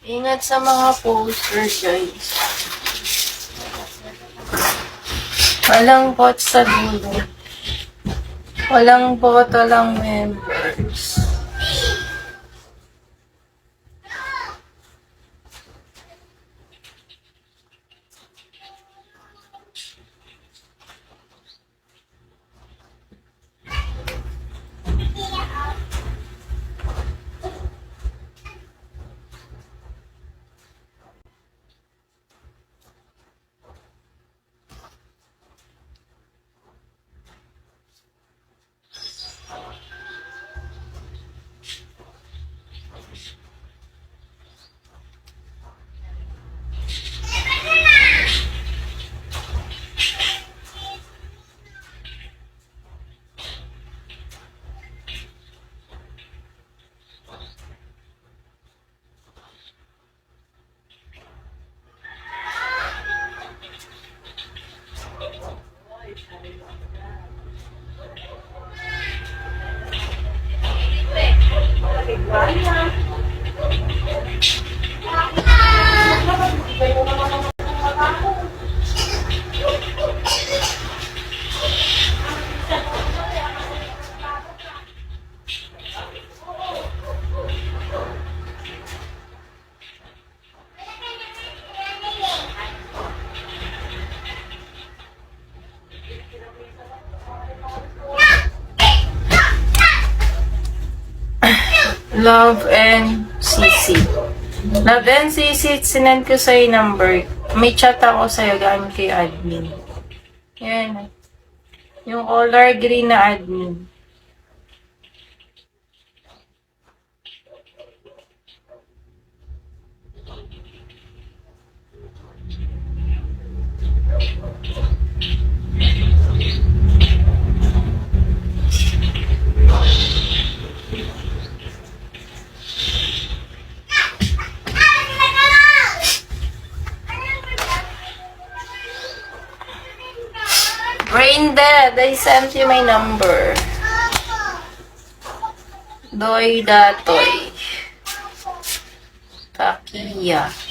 Ingat sa mga poster, guys. Walang pot sa dulo. Walang pot, walang members. Love and CC. Love and CC, sinend ko sa'yo number. May chat ako sa'yo gamit kay admin. Yan. Yung color green na admin. Brain dead. I sent you my number. Doy Datoy. Takia.